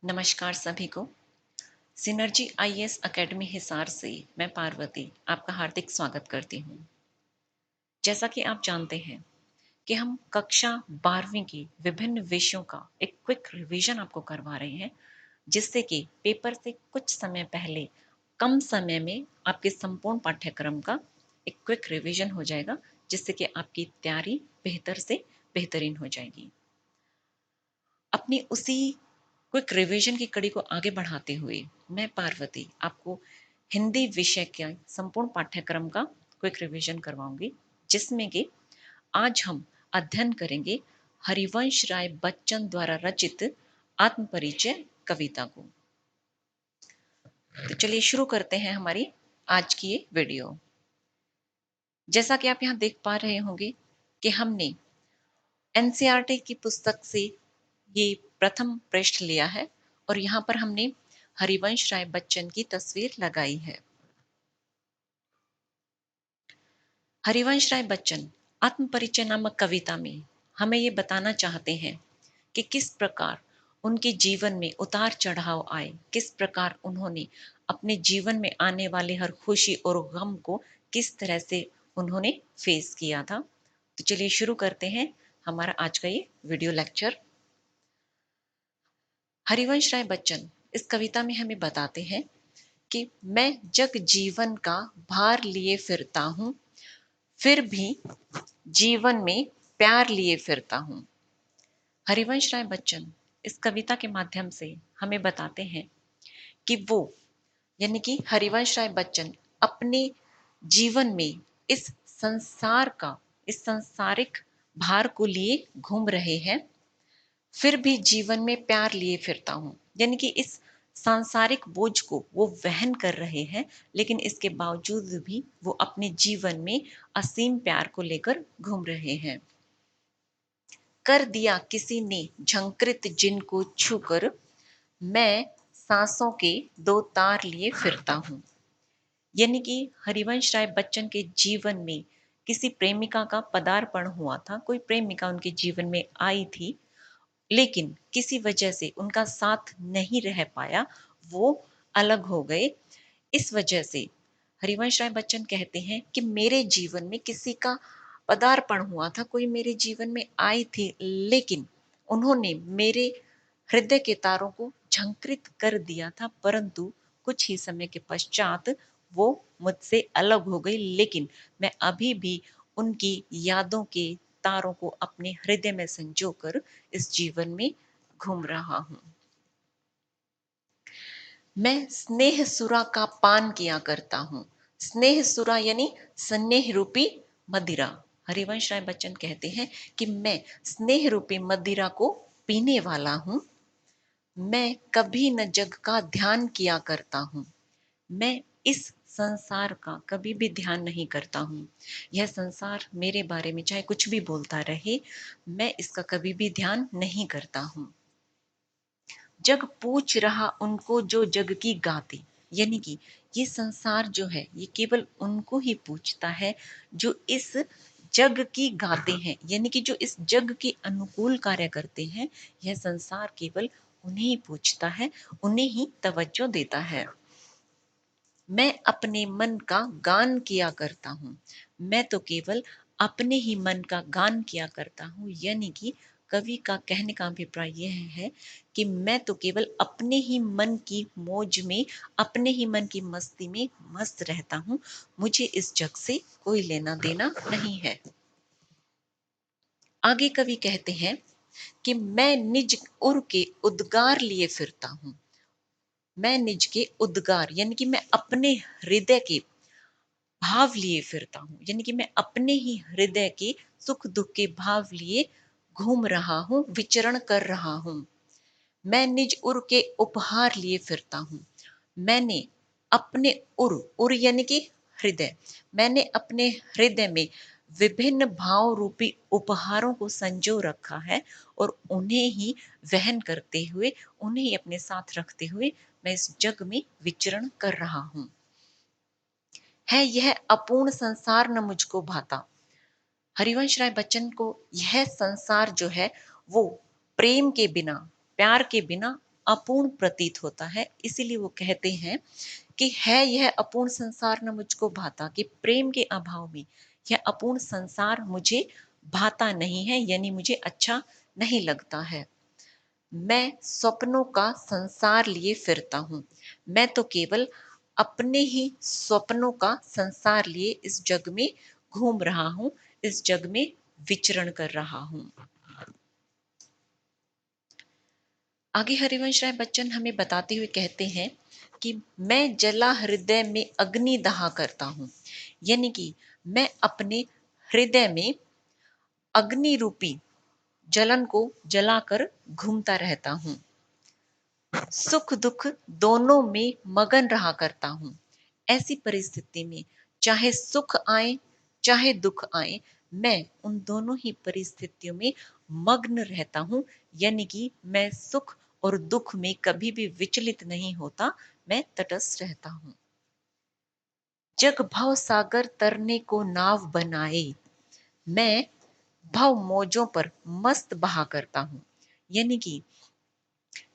नमस्कार सभी को। सिनर्जी आईएएस एकेडमी हिसार से मैं पार्वती आपका हार्दिक स्वागत करती हूँ। जैसा कि आप जानते हैं कि हम कक्षा 12वीं की विभिन्न विषयों का एक क्विक रिवीजन आपको करवा रहे हैं, जिससे कि पेपर से कुछ समय पहले कम समय में आपके संपूर्ण पाठ्यक्रम का एक क्विक रिवीजन हो जाएगा, जिससे कि आपकी तैयारी बेहतर से बेहतरीन हो जाएगी। अपनी उसी क्विक रिवीजन की कड़ी को आगे बढ़ाते हुए मैं पार्वती आपको हिंदी विषय के संपूर्ण पाठ्यक्रम का क्विक रिवीजन करवाऊंगी, जिसमें कि आज हम अध्ययन करेंगे हरिवंश राय बच्चन द्वारा रचित आत्मपरिचय कविता को। तो चलिए शुरू करते हैं हमारी आज की ये वीडियो। जैसा कि आप यहाँ देख पा रहे होंगे कि हमने एनसीईआरटी की पुस्तक से ये प्रथम पृष्ठ लिया है और यहाँ पर हमने हरिवंश राय बच्चन की तस्वीर लगाई है। हरिवंश राय बच्चन आत्मपरिचय नामक कविता में हमें ये बताना चाहते हैं कि किस प्रकार उनके जीवन में उतार चढ़ाव आए, किस प्रकार उन्होंने अपने जीवन में आने वाले हर खुशी और गम को किस तरह से उन्होंने फेस किया था। तो चलिए शुरू करते हैं हमारा आज का ये वीडियो लेक्चर। हरिवंश राय बच्चन इस कविता में हमें बताते हैं कि मैं जग जीवन का भार लिए फिरता हूँ, फिर भी जीवन में प्यार लिए फिरता हूँ। हरिवंश राय बच्चन इस कविता के माध्यम से हमें बताते हैं कि वो यानी कि हरिवंश राय बच्चन अपने जीवन में इस संसार का, इस सांसारिक भार को लिए घूम रहे हैं, फिर भी जीवन में प्यार लिए फिरता हूं। यानी कि इस सांसारिक बोझ को वो वहन कर रहे हैं, लेकिन इसके बावजूद भी वो अपने जीवन में असीम प्यार को लेकर घूम रहे हैं। कर दिया किसी ने झंकृत जिनको छूकर, मैं सांसों के दो तार लिए फिरता हूं। यानी कि हरिवंश राय बच्चन के जीवन में किसी प्रेमिका का पदार्पण हुआ था, कोई प्रेमिका उनके जीवन में आई थी, लेकिन किसी वजह से उनका साथ नहीं रह पाया, वो अलग हो गए। इस वजह से हरिवंश राय बच्चन कहते हैं कि मेरे जीवन में किसी का पदार्पण हुआ था, कोई मेरे जीवन में आई थी, लेकिन उन्होंने मेरे हृदय के तारों को झंकृत कर दिया था, परंतु कुछ ही समय के पश्चात वो मुझसे अलग हो गई, लेकिन मैं अभी भी उनकी यादों के तारों को अपने हृदय में संजोकर इस जीवन में घूम रहा हूं। मैं स्नेह सुरा का पान किया करता हूं। स्नेह सुरा यानी स्नेह रूपी मदिरा। हरिवंश राय बच्चन कहते हैं कि मैं स्नेह रूपी मदिरा को पीने वाला हूं। मैं कभी न जग का ध्यान किया करता हूं। मैं इस संसार का कभी भी ध्यान नहीं करता हूँ। यह संसार मेरे बारे में चाहे कुछ भी बोलता रहे, मैं इसका कभी भी ध्यान नहीं करता हूँ। जग पूछ रहा उनको जो जग की गाती, यानी कि ये संसार जो है ये केवल उनको ही पूछता है जो इस जग की गाते हैं, यानी कि जो इस जग के अनुकूल कार्य करते हैं। यह संसार केवल उन्हें ही पूछता है, उन्हें ही तवज्जो देता है। मैं अपने मन का गान किया करता हूँ। मैं तो केवल अपने ही मन का गान किया करता हूँ, यानी कि कवि का कहने का अभिप्राय यह है कि मैं तो केवल अपने ही मन की मौज में, अपने ही मन की मस्ती में मस्त रहता हूँ। मुझे इस जग से कोई लेना देना नहीं है। आगे कवि कहते हैं कि मैं निज उर के उद्गार लिए फिरता हूँ। मैं निज के उद्गार यानी कि मैं अपने हृदय के भाव लिए फिरता हूँ, यानी कि मैं अपने ही हृदय के सुख दुख के भाव लिए घूम रहा हूँ, विचरण कर रहा हूँ। मैं निज उर के उपहार लिए फिरता हूँ। मैंने अपने उर यानी कि हृदय, मैंने अपने हृदय में विभिन्न भाव रूपी उपहारों को संजो रखा है और उन्हें ही वहन करते हुए, उन्हें ही अपने साथ रखते हुए मैं इस जग में विचरण कर रहा हूँ। है यह अपूर्ण संसार न मुझको भाता। हरिवंश राय बच्चन को यह संसार जो है वो प्रेम के बिना, प्यार के बिना अपूर्ण प्रतीत होता है। इसीलिए वो कहते हैं कि है यह अपूर्ण संसार न मुझको भाता, कि प्रेम के अभाव में यह अपूर्ण संसार मुझे भाता नहीं है, यानी मुझे अच्छा नहीं लगता है। मैं स्वप्नों का संसार लिए फिरता हूँ। मैं तो केवल अपने ही स्वप्नों का संसार लिए इस जग में घूम रहा हूँ, इस जग में विचरण कर रहा हूँ। आगे हरिवंश राय बच्चन हमें बताते हुए कहते हैं कि मैं जला हृदय में अग्नि दहा करता हूँ, यानी कि मैं अपने हृदय में अग्नि रूपी जलन को जलाकर घूमता रहता हूँ। सुख दुख दोनों में मगन रहा करता हूँ। ऐसी परिस्थिति में चाहे सुख आए चाहे दुख आए, मैं उन दोनों ही परिस्थितियों में मग्न रहता हूँ, यानी कि मैं सुख और दुख में कभी भी विचलित नहीं होता, मैं तटस्थ रहता हूँ। जग भव सागर तरने को नाव बनाए, मैं भव मौजों पर मस्त बहा करता हूँ, यानी कि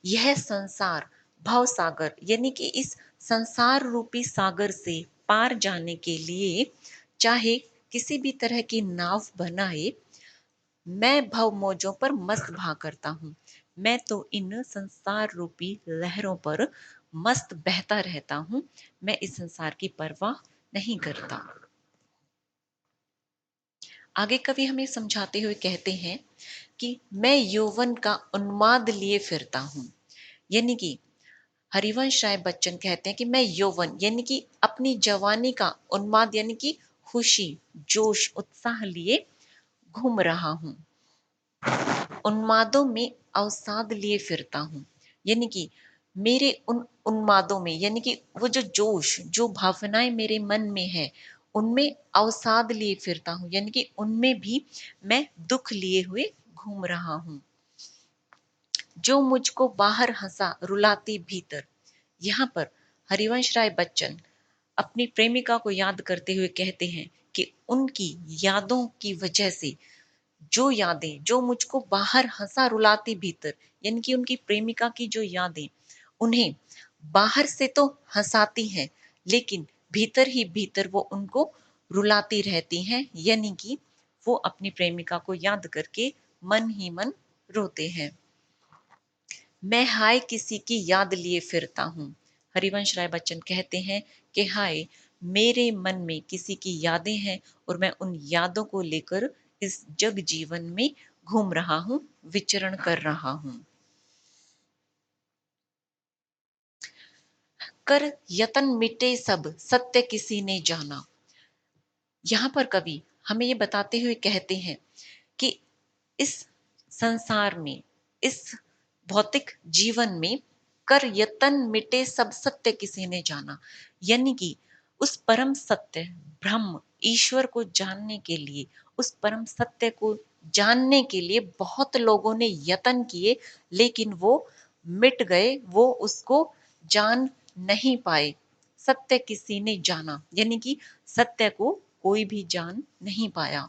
यह संसार भव सागर, यानी कि इस संसार रूपी सागर से पार जाने के लिए चाहे किसी भी तरह की नाव बनाए, मैं भव मौजों पर मस्त बहा करता हूँ। मैं तो इन संसार रूपी लहरों पर मस्त बहता रहता हूँ, मैं इस संसार की परवाह नहीं करता। आगे कवि हमें समझाते हुए कहते हैं कि मैं यौवन का उन्माद लिए फिरता हूँ, यानी कि हरिवंश राय बच्चन कहते हैं कि मैं यौवन यानी कि अपनी जवानी का उन्माद यानी कि खुशी जोश उत्साह लिए घूम रहा हूँ। उन्मादों में अवसाद लिए फिरता हूँ, यानी कि मेरे उन उन्मादों में यानी कि वो जो जोश जो भावनाएं मेरे मन में है उनमें अवसाद लिए फिरता हूँ, यानी कि उनमें भी मैं दुख लिए हुए घूम रहा हूँ। जो मुझको बाहर हंसा रुलाती भीतर, यहाँ पर हरिवंश राय बच्चन अपनी प्रेमिका को याद करते हुए कहते हैं कि उनकी यादों की वजह से जो यादें जो मुझको बाहर हंसा रुलाती भीतर, यानी कि उनकी प्रेमिका की जो यादें उन्हें बाहर से तो हंसाती हैं लेकिन भीतर ही भीतर वो उनको रुलाती रहती हैं, यानी कि वो अपनी प्रेमिका को याद करके मन ही मन रोते हैं। मैं हाय किसी की याद लिए फिरता हूँ। हरिवंश राय बच्चन कहते हैं कि हाय मेरे मन में किसी की यादें हैं और मैं उन यादों को लेकर इस जग जीवन में घूम रहा हूँ, विचरण कर रहा हूँ। कर यतन मिटे सब सत्य किसी ने जाना, यहाँ पर कवि हमें ये बताते हुए कहते हैं कि इस संसार में इस भौतिक जीवन में कर यतन मिटे सब सत्य किसी ने जाना, यानी कि उस परम सत्य ब्रह्म ईश्वर को जानने के लिए उस परम सत्य को जानने के लिए बहुत लोगों ने यतन किए लेकिन वो मिट गए, वो उसको जान नहीं पाए। सत्य किसी ने जाना यानी कि सत्य को कोई भी जान नहीं पाया।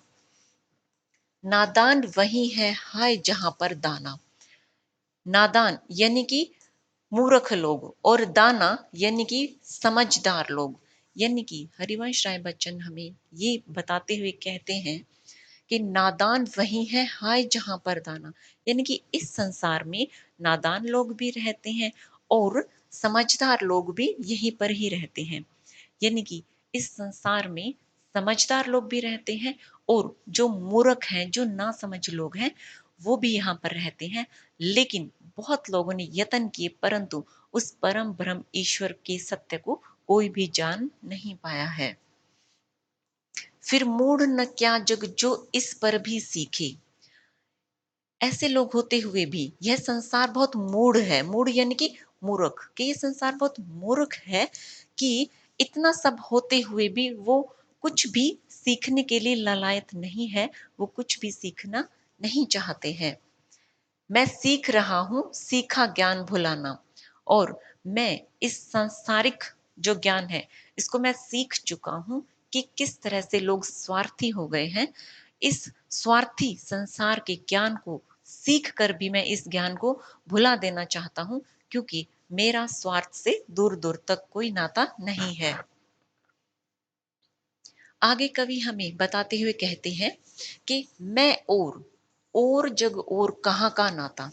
नादान वही है हाय जहां पर दाना, नादान यानी कि मूर्ख लोग और दाना यानी कि समझदार लोग, यानी कि हरिवंश राय बच्चन हमें ये बताते हुए कहते हैं कि नादान वही है हाय जहां पर दाना, यानी कि इस संसार में नादान लोग भी रहते हैं और समझदार लोग भी यहीं पर ही रहते हैं, यानी कि इस संसार में समझदार लोग भी रहते हैं और जो मूर्ख हैं जो ना समझ लोग हैं वो भी यहाँ पर रहते हैं, लेकिन बहुत लोगों ने यत्न किए परंतु उस परम ब्रह्म ईश्वर के सत्य को कोई भी जान नहीं पाया है। फिर मूढ़ न क्या जग जो इस पर भी सीखे, ऐसे लोग होते हुए भी यह संसार बहुत मूढ़ है, मूढ़ यानी कि मूर्ख, कि ये संसार बहुत मूर्ख है कि इतना सब होते हुए भी वो कुछ भी सीखने के लिए ललायत नहीं है, वो कुछ भी सीखना नहीं चाहते हैं। मैं सीख रहा हूँ सीखा ज्ञान भुलाना, और मैं इस सांसारिक जो ज्ञान है इसको मैं सीख चुका हूँ कि किस तरह से लोग स्वार्थी हो गए हैं। इस स्वार्थी संसार के ज्ञान को सीख कर भी मैं इस ज्ञान को भुला देना चाहता हूँ, क्योंकि मेरा स्वार्थ से दूर दूर तक कोई नाता नहीं है। आगे कवि हमें बताते हुए कहते हैं कि मैं और जग और कहाँ का नाता,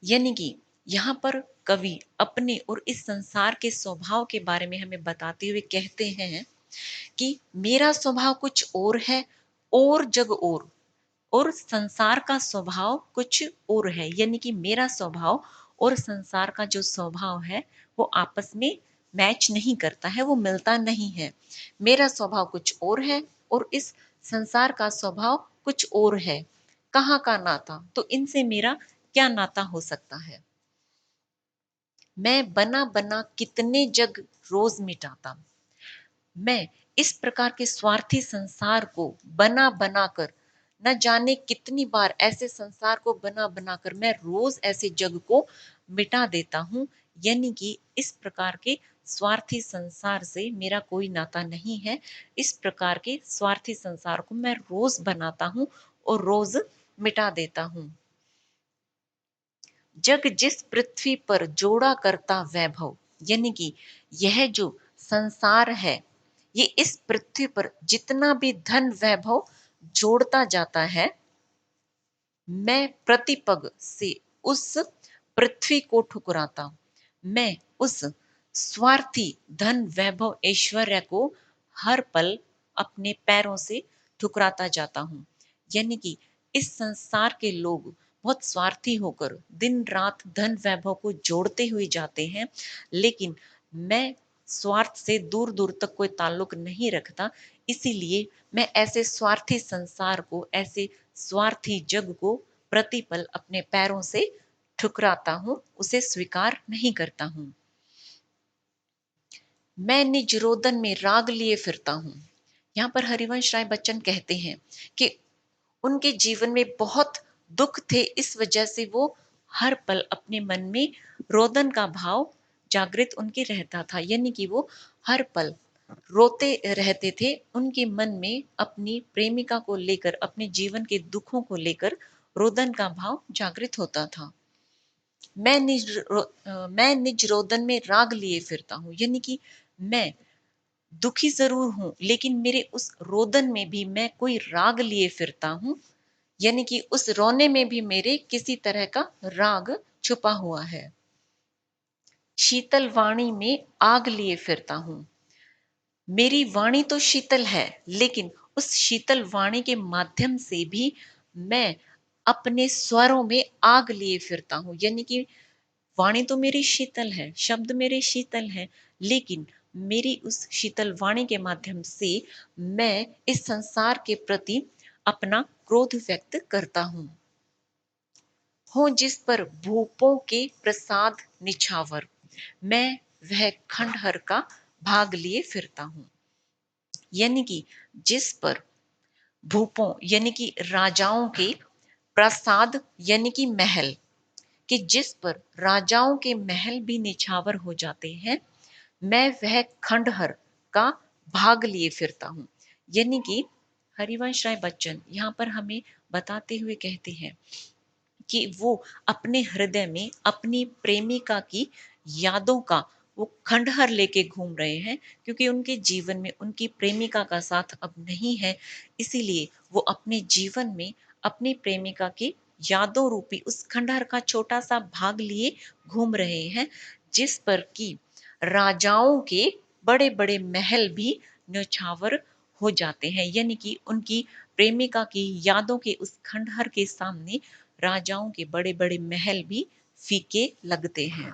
यानी कि यहाँ पर कवि अपने और इस संसार के स्वभाव के बारे में हमें बताते हुए कहते हैं कि मेरा स्वभाव कुछ और है, और जग और संसार का स्वभाव कुछ और है, यानी कि मेरा स्वभाव और संसार का जो स्वभाव है वो आपस में मैच नहीं करता है, वो मिलता नहीं है। मेरा स्वभाव कुछ और है और इस संसार का स्वभाव कुछ और है। कहाँ का नाता, तो इनसे मेरा क्या नाता हो सकता है। मैं बना बना कितने जग रोज मिटाता, मैं इस प्रकार के स्वार्थी संसार को बना बना कर, न जाने कितनी बार ऐसे संसार को बना बना कर मैं रोज ऐसे जग को मिटा देता हूं, यानी कि इस प्रकार के स्वार्थी संसार से मेरा कोई नाता नहीं है। इस प्रकार के स्वार्थी संसार को मैं रोज बनाता हूं और रोज मिटा देता हूं। जग जिस पृथ्वी पर जोड़ा करता वैभव, यानी कि यह जो संसार है, ये इस पृथ्वी पर जितना भी धन वैभव जोड़ता जाता है, मैं प्रतिपग से उस पृथ्वी को ठुकराता, मैं उस स्वार्थी धन वैभव ऐश्वर्य को हर पल अपने पैरों से ठुकराता जाता हूं। यानी कि इस संसार के लोग बहुत स्वार्थी होकर दिन रात धन वैभव को जोड़ते हुए जाते हैं, लेकिन मैं स्वार्थ से दूर दूर तक कोई ताल्लुक नहीं रखता। इसीलिए मैं ऐसे स्वार्थी संसार को, ऐसे स्वार्थी जग को प्रतिपल अपने पैरों से ठुकराता हूं, उसे स्वीकार नहीं करता हूं। मैं निज रोदन में राग लिए फिरता हूं। यहां पर हरिवंश राय बच्चन कहते हैं कि उनके जीवन में बहुत दुख थे, इस वजह से वो हर पल अपने मन में रोदन का भाव जागृत उनके रहता था, यानी कि वो हर पल रोते रहते थे। उनके मन में अपनी प्रेमिका को लेकर, अपने जीवन के दुखों को लेकर रोदन का भाव जागृत होता था। मैं निज रोदन में राग लिए फिरता हूँ, यानी कि मैं दुखी जरूर हूं, लेकिन मेरे उस रोदन में भी मैं कोई राग लिए फिरता हूं, यानी कि उस रोने में भी मेरे किसी तरह का राग छुपा हुआ है। शीतल वाणी में आग लिए फिरता हूं, मेरी वाणी तो शीतल है, लेकिन उस शीतल वाणी के माध्यम से भी मैं अपने स्वरों में आग लिए फिरता हूं, यानी कि वाणी तो मेरी शीतल है, शब्द मेरे शीतल हैं, लेकिन मेरी उस शीतल वाणी के माध्यम से मैं इस संसार के प्रति अपना क्रोध व्यक्त करता हूं। हो जिस पर भूपों के प्रसाद निछावर, मैं वह खंडहर का भाग लिए फिरता हूं, यानी कि जिस पर भूपों यानी कि राजाओं के प्रसाद यानी कि महल, कि जिस पर राजाओं के महल भी निछावर हो जाते हैं, मैं वह खंडहर का भाग लिए फिरता हूं। यानी कि हरिवंश राय बच्चन यहाँ पर हमें बताते हुए कहते हैं कि वो अपने हृदय में अपनी प्रेमिका की यादों का वो खंडहर लेके घूम रहे हैं, क्योंकि उनके जीवन में उनकी प्रेमिका का साथ अब नहीं है। इसीलिए वो अपने जीवन में अपनी प्रेमिका की यादों रूपी उस खंडहर का छोटा सा भाग लिए घूम रहे हैं, जिस पर कि राजाओं के बड़े बड़े महल भी न्यौछावर हो जाते हैं, यानी कि उनकी प्रेमिका की यादों के उस खंडहर के सामने राजाओं के बड़े बड़े महल भी फीके लगते हैं।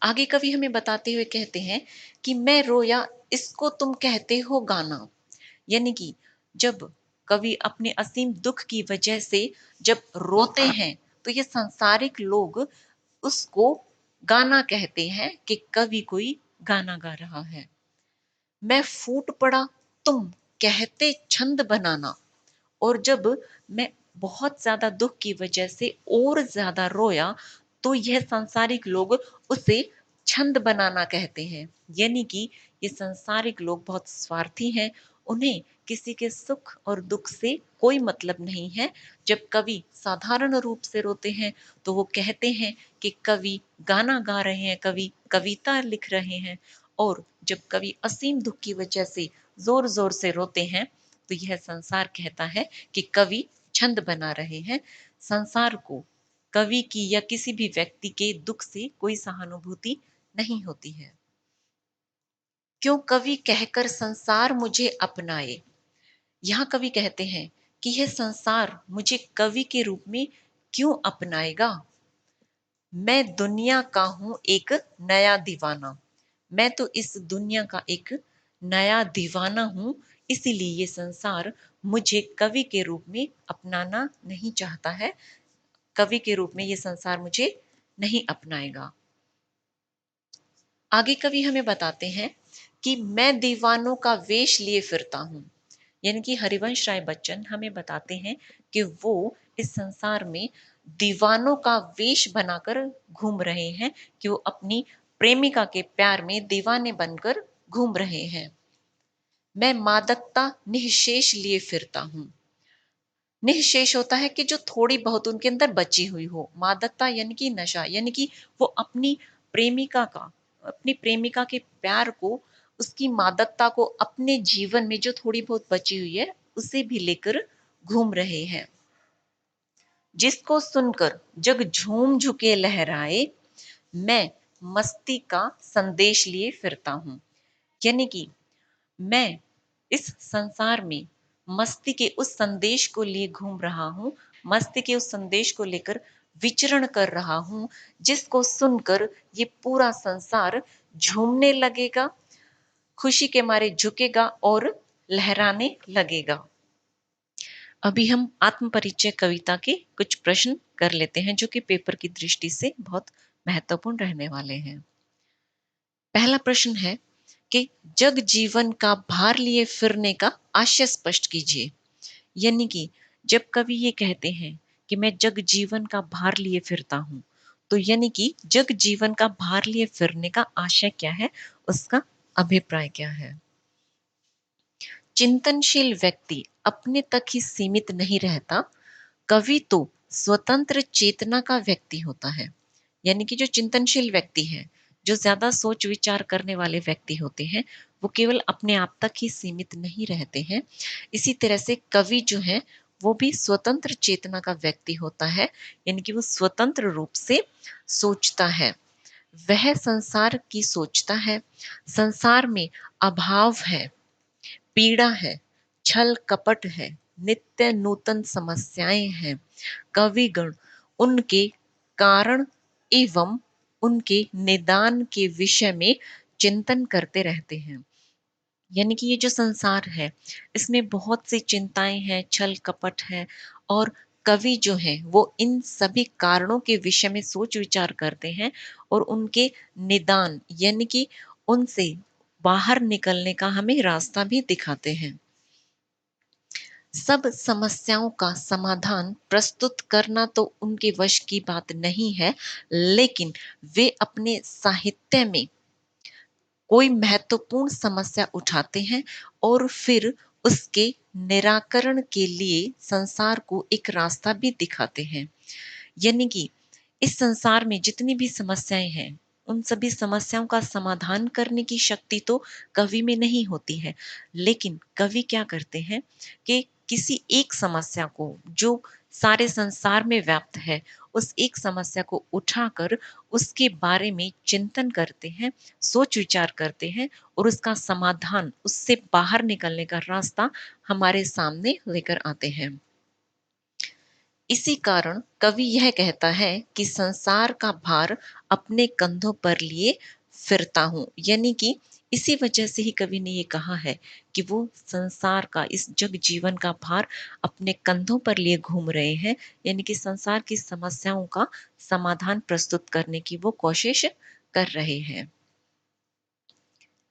आगे कवि हमें बताते हुए कहते हैं कि मैं रोया इसको तुम कहते हो गाना, यानी कि जब कवि अपने असीम दुख की वजह से जब रोते हैं, तो ये सांसारिक लोग उसको गाना कहते हैं कि कवि कोई गाना गा रहा है। मैं फूट पड़ा तुम कहते छंद बनाना, और जब मैं बहुत ज्यादा दुख की वजह से और ज्यादा रोया, तो यह सांसारिक लोग उसे छंद बनाना कहते हैं, यानी कि ये सांसारिक लोग बहुत स्वार्थी हैं उन्हें किसी के सुख और दुख से कोई मतलब नहीं है। जब कवि साधारण रूप से रोते हैं तो वो कहते हैं कि कवि गाना गा रहे हैं, कवि कविता लिख रहे हैं। और जब कवि असीम दुख की वजह से जोर जोर से रोते हैं तो यह संसार कहता है कि कवि छंद बना रहे हैं। संसार को कवि की या किसी भी व्यक्ति के दुख से कोई सहानुभूति नहीं होती है। क्यों कवि कहकर संसार मुझे अपनाए। यहाँ कवि कहते हैं कि यह संसार मुझे कवि के रूप में क्यों अपनाएगा। मैं दुनिया का हूं एक नया दीवाना। मैं तो इस दुनिया का एक नया दीवाना हूं, इसीलिए ये संसार मुझे कवि के रूप में अपनाना नहीं चाहता है। कवि के रूप में ये संसार मुझे नहीं अपनाएगा। आगे कवि हमें बताते हैं कि मैं दीवानों का वेश लिए फिरता हूं। यानी कि हरिवंश राय बच्चन हमें बताते हैं कि वो इस संसार में दीवानों का वेश बनाकर घूम रहे हैं, कि वो अपनी प्रेमिका के प्यार में दीवाने बनकर घूम रहे हैं। मैं मादकता निःशेष लिए फिरता हूं। निःशेष होता है कि जो थोड़ी बहुत उनके अंदर बची हुई हो। मादकता यानी कि नशा, यानी कि वो अपनी प्रेमिका के प्यार को, उसकी मादकता को अपने जीवन में जो थोड़ी बहुत बची हुई है उसे भी लेकर घूम रहे हैं। जिसको सुनकर जग झूम झुके लहराए, मैं मस्ती का संदेश लिए फिरता हूं। यानी कि मैं इस संसार में मस्ती के उस संदेश को लिए घूम रहा हूं, मस्ती के उस संदेश को लेकर विचरण कर रहा हूं, जिसको सुनकर ये पूरा संसार झूमने लगेगा, खुशी के मारे झुकेगा और लहराने लगेगा। अभी हम आत्म परिचय कविता के कुछ प्रश्न कर लेते हैं जो कि पेपर की दृष्टि से बहुत महत्वपूर्ण रहने वाले हैं। पहला प्रश्न है कि जग जीवन का भार लिए फिरने का आशय स्पष्ट कीजिए। यानी कि जब कवि ये कहते हैं कि मैं जग जीवन का भार लिए फिरता हूं, तो यानी कि जग जीवन का भार लिए फिरने का आशय क्या है, उसका अभिप्राय क्या है। चिंतनशील व्यक्ति अपने तक ही सीमित नहीं रहता, कवि तो स्वतंत्र चेतना का व्यक्ति होता है। यानी कि जो चिंतनशील व्यक्ति है, जो ज्यादा सोच विचार करने वाले व्यक्ति होते हैं, वो केवल अपने आप तक ही सीमित नहीं रहते हैं। इसी तरह से कवि जो है वो भी स्वतंत्र चेतना का व्यक्ति होता है, यानी कि वो स्वतंत्र रूप से सोचता है। वह संसार की सोचता है। संसार में अभाव है, पीड़ा है, छल कपट है, नित्य नूतन समस्याएं हैं। कविगण उनके कारण एवं उनके निदान के विषय में चिंतन करते रहते हैं। यानी कि ये जो संसार है इसमें बहुत सी चिंताएं हैं, छल कपट है, और कवि जो है वो इन सभी कारणों के विषय में सोच विचार करते हैं और उनके निदान यानी कि उनसे बाहर निकलने का हमें रास्ता भी दिखाते हैं। सब समस्याओं का समाधान प्रस्तुत करना तो उनके वश की बात नहीं है, लेकिन वे अपने साहित्य में कोई महत्वपूर्ण समस्या उठाते हैं और फिर उसके निराकरण के लिए संसार को एक रास्ता भी दिखाते हैं। यानी कि इस संसार में जितनी भी समस्याएं हैं, उन सभी समस्याओं का समाधान करने की शक्ति तो कवि में नहीं होती है, लेकिन कवि क्या करते हैं कि किसी एक समस्या को जो सारे संसार में व्याप्त है, उस एक समस्या को उठाकर उसके बारे में चिंतन करते हैं, सोच विचार करते हैं और उसका समाधान, उससे बाहर निकलने का रास्ता हमारे सामने लेकर आते हैं। इसी कारण कवि यह कहता है कि संसार का भार अपने कंधों पर लिए फिरता हूं। यानी कि इसी वजह से ही कवि ने ये कहा है कि वो संसार का, इस जग जीवन का भार अपने कंधों पर लिए घूम रहे हैं। यानी कि संसार की समस्याओं का समाधान प्रस्तुत करने की वो कोशिश कर रहे हैं।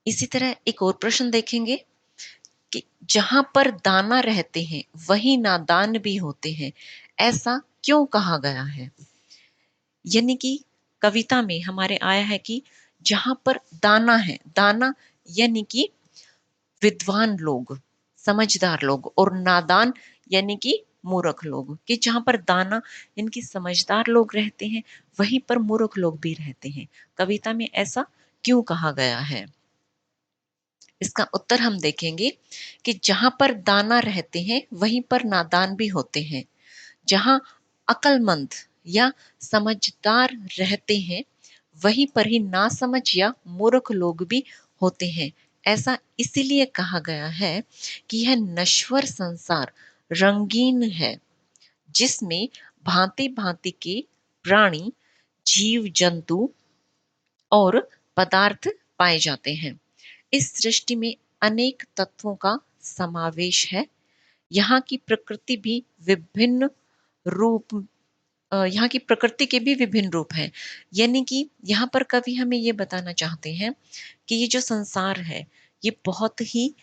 इसी तरह एक और प्रश्न देखेंगे कि जहां पर दाना रहते हैं वहीं नादान भी होते हैं, ऐसा क्यों कहा गया है। यानी कि कविता में हमारे आया है कि जहां पर दाना है, दाना यानी कि विद्वान लोग, समझदार लोग, और नादान यानी कि मूर्ख लोग, कि जहाँ पर दाना यानी समझदार लोग रहते हैं वहीं पर मूर्ख लोग भी रहते हैं। कविता में ऐसा क्यों कहा गया है? इसका उत्तर हम देखेंगे कि जहाँ पर दाना रहते हैं वहीं पर नादान भी होते हैं। जहाँ अक्लमंद या समझदार रहते हैं वहीं पर ही नासमझ या मूर्ख लोग भी होते हैं। ऐसा इसीलिए कहा गया है कि यह नश्वर संसार रंगीन है, जिसमें भांति भांति के प्राणी, जीव जंतु और पदार्थ पाए जाते हैं। इस सृष्टि में अनेक तत्वों का समावेश है। यहाँ की प्रकृति भी विभिन्न रूप यहाँ की प्रकृति के भी विभिन्न रूप हैं। यानी कि यहाँ पर कवि हमें ये बताना चाहते हैं कि ये जो संसार है ये बहुत ही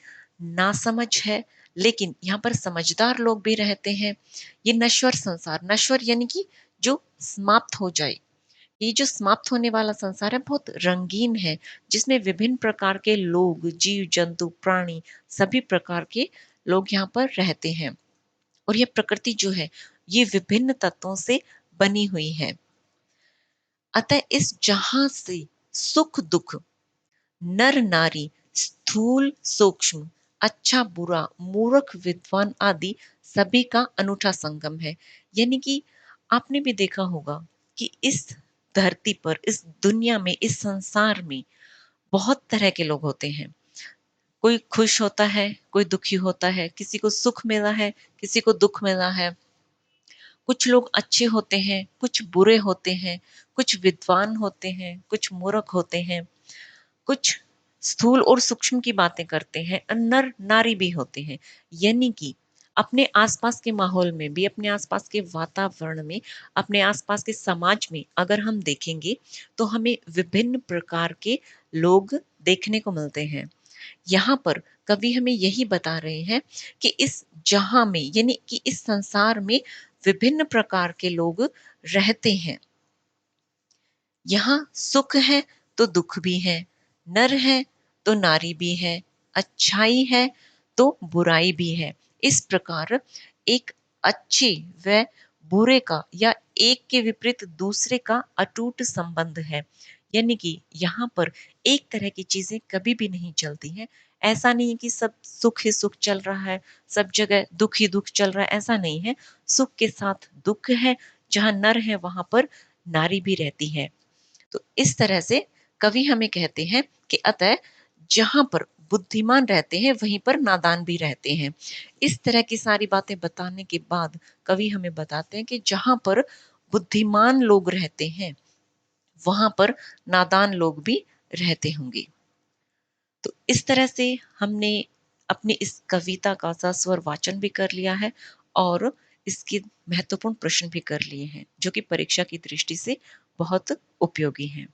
नासमझ है, लेकिन यहाँ पर समझदार लोग भी रहते हैं। ये नश्वर संसार, नश्वर यानी कि जो समाप्त हो जाए, ये जो समाप्त होने वाला संसार है बहुत रंगीन है, जिसमें विभिन्न प्रकार के लोग, जीव जंतु, प्राणी, सभी प्रकार के लोग यहाँ पर रहते हैं। और ये प्रकृति जो है ये विभिन्न तत्वों से बनी हुई है। अतः इस जहां से सुख दुख, नर नारी, स्थूल सूक्ष्म, अच्छा बुरा, मूर्ख विद्वान आदि सभी का अनूठा संगम है। यानी कि आपने भी देखा होगा कि इस धरती पर, इस दुनिया में, इस संसार में बहुत तरह के लोग होते हैं। कोई खुश होता है, कोई दुखी होता है, किसी को सुख मिला है, किसी को दुख मिला है। कुछ लोग अच्छे होते हैं, कुछ बुरे होते हैं, कुछ विद्वान होते हैं, कुछ मूर्ख होते हैं, कुछ स्थूल और सूक्ष्म की बातें करते हैं, नर नारी भी होते हैं। यानी कि अपने आसपास के माहौल में भी, अपने आसपास के वातावरण में, अपने आसपास के समाज में अगर हम देखेंगे तो हमें विभिन्न प्रकार के लोग देखने को मिलते हैं। यहाँ पर कवि हमें यही बता रहे हैं कि इस जहां में यानी कि इस संसार में विभिन्न प्रकार के लोग रहते हैं। यहाँ सुख है तो दुख भी है, नर है तो नारी भी है, अच्छाई है तो बुराई भी है। इस प्रकार एक अच्छे व बुरे का या एक के विपरीत दूसरे का अटूट संबंध है। यानी कि यहाँ पर एक तरह की चीजें कभी भी नहीं चलती हैं। ऐसा नहीं है कि सब सुख ही सुख चल रहा है, सब जगह दुख ही दुख चल रहा है, ऐसा नहीं है। सुख के साथ दुख है, जहाँ नर है वहां पर नारी भी रहती है। तो इस तरह से कवि हमें कहते हैं कि अतः जहां पर बुद्धिमान रहते हैं वहीं पर नादान भी रहते हैं। इस तरह की सारी बातें बताने के बाद कवि हमें बताते हैं कि जहां पर बुद्धिमान लोग रहते हैं वहां पर नादान लोग भी रहते होंगे। तो इस तरह से हमने अपनी इस कविता का सस्वर वाचन भी कर लिया है और इसके महत्वपूर्ण प्रश्न भी कर लिए हैं, जो कि परीक्षा की दृष्टि से बहुत उपयोगी हैं।